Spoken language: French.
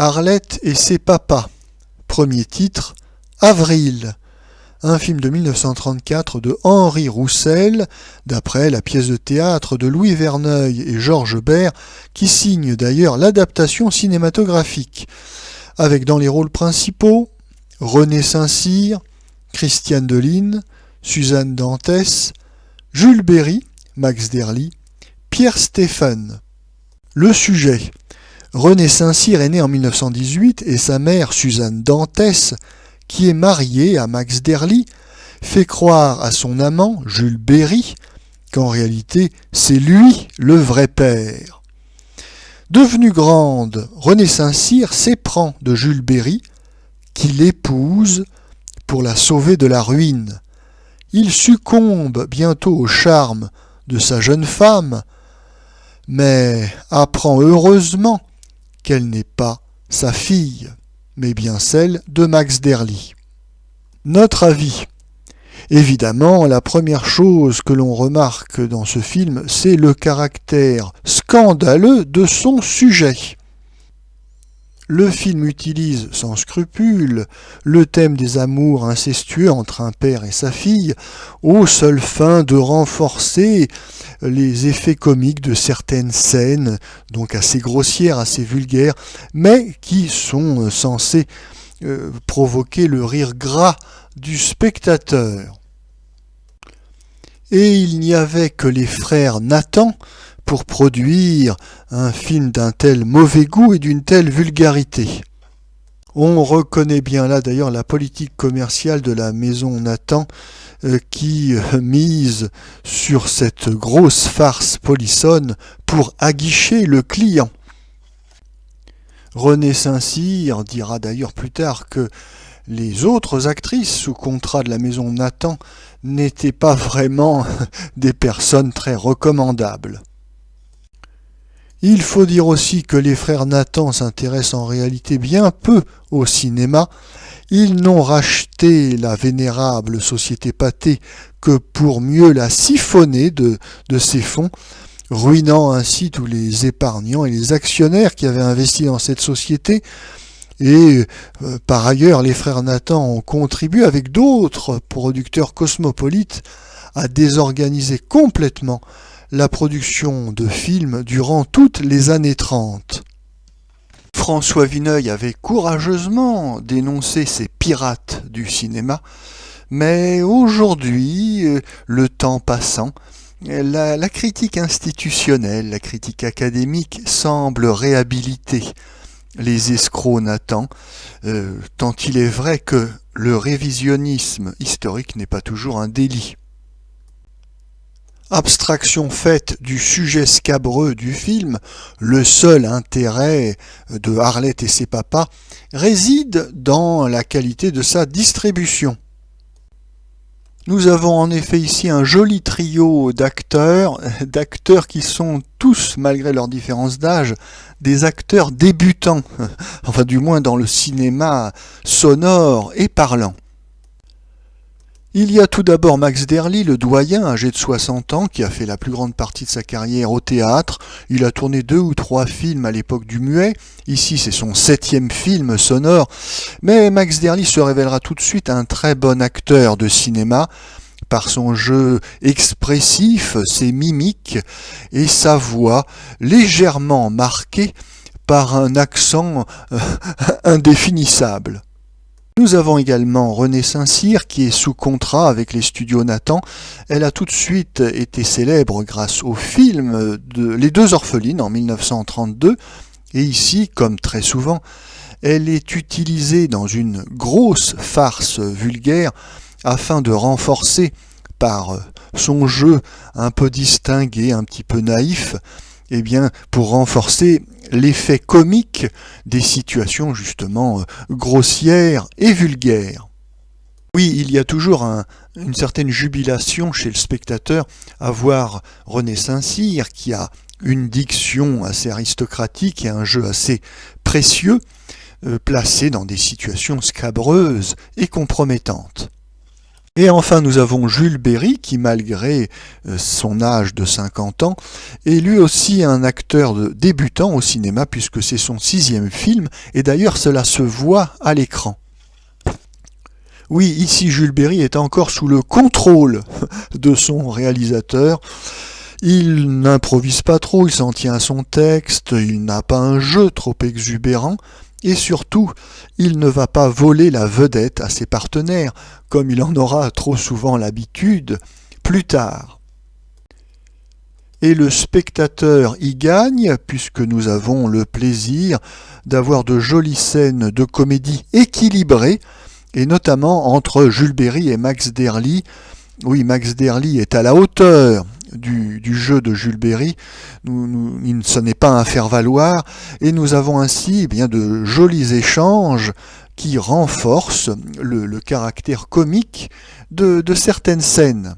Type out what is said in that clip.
Arlette et ses papas. Premier titre, Avril. Un film de 1934 de Henri Roussel, d'après la pièce de théâtre de Louis Verneuil et Georges Bert, qui signe d'ailleurs l'adaptation cinématographique, avec dans les rôles principaux René Saint-Cyr, Christiane Deline, Suzanne Dantès, Jules Berry, Max Derly, Pierre Stéphane. Le sujet. René Saint-Cyr est né en 1918 et sa mère, Suzanne Dantès, qui est mariée à Max Derly, fait croire à son amant, Jules Berry, qu'en réalité, c'est lui le vrai père. Devenue grande, René Saint-Cyr s'éprend de Jules Berry, qui l'épouse pour la sauver de la ruine. Il succombe bientôt au charme de sa jeune femme, mais apprend heureusement qu'elle n'est pas sa fille, mais bien celle de Max Derly. Notre avis. Évidemment, la première chose que l'on remarque dans ce film, c'est le caractère scandaleux de son sujet. Le film utilise sans scrupule le thème des amours incestueux entre un père et sa fille, aux seules fins de renforcer les effets comiques de certaines scènes, donc assez grossières, assez vulgaires, mais qui sont censées provoquer le rire gras du spectateur. Et il n'y avait que les frères Nathan pour produire un film d'un tel mauvais goût et d'une telle vulgarité. On reconnaît bien là d'ailleurs la politique commerciale de la maison Nathan qui mise sur cette grosse farce polissonne pour aguicher le client. René Saint-Cyr dira d'ailleurs plus tard que les autres actrices sous contrat de la maison Nathan n'étaient pas vraiment des personnes très recommandables. Il faut dire aussi que les frères Nathan s'intéressent en réalité bien peu au cinéma. Ils n'ont racheté la vénérable société Pathé que pour mieux la siphonner de ses fonds, ruinant ainsi tous les épargnants et les actionnaires qui avaient investi dans cette société. Et par ailleurs, les frères Nathan ont contribué avec d'autres producteurs cosmopolites à désorganiser complètement la production de films durant toutes les années 30. François Vineuil avait courageusement dénoncé ces pirates du cinéma, mais aujourd'hui, le temps passant, la critique institutionnelle, la critique académique semble réhabiliter les escrocs Nathan, tant il est vrai que le révisionnisme historique n'est pas toujours un délit. Abstraction faite du sujet scabreux du film, le seul intérêt de Arlette et ses papas réside dans la qualité de sa distribution. Nous avons en effet ici un joli trio d'acteurs qui sont tous, malgré leurs différences d'âge, des acteurs débutants, enfin du moins dans le cinéma sonore et parlant. Il y a tout d'abord Max Derly, le doyen, âgé de 60 ans, qui a fait la plus grande partie de sa carrière au théâtre. Il a tourné 2 ou 3 films à l'époque du muet. Ici, c'est son 7e film sonore. Mais Max Derly se révélera tout de suite un très bon acteur de cinéma, par son jeu expressif, ses mimiques et sa voix légèrement marquée par un accent indéfinissable. Nous avons également René Saint-Cyr qui est sous contrat avec les studios Nathan. Elle a tout de suite été célèbre grâce au film Les Deux Orphelines en 1932. Et ici, comme très souvent, elle est utilisée dans une grosse farce vulgaire afin de renforcer par son jeu un peu distingué, un petit peu naïf, pour renforcer l'effet comique des situations justement grossières et vulgaires. Oui, il y a toujours une certaine jubilation chez le spectateur à voir René Saint-Cyr qui a une diction assez aristocratique et un jeu assez précieux, placé dans des situations scabreuses et compromettantes. Et enfin, nous avons Jules Berry, qui malgré son âge de 50 ans, est lui aussi un acteur débutant au cinéma, puisque c'est son 6e film, et d'ailleurs cela se voit à l'écran. Oui, ici Jules Berry est encore sous le contrôle de son réalisateur. Il n'improvise pas trop, il s'en tient à son texte, il n'a pas un jeu trop exubérant, et surtout, il ne va pas voler la vedette à ses partenaires, comme il en aura trop souvent l'habitude, plus tard. Et le spectateur y gagne, puisque nous avons le plaisir d'avoir de jolies scènes de comédie équilibrées, et notamment entre Jules Berry et Max Dearly. Oui, Max Dearly est à la hauteur du jeu de Jules Berry, ce n'est pas un faire-valoir, et nous avons ainsi de jolis échanges qui renforcent le caractère comique de certaines scènes.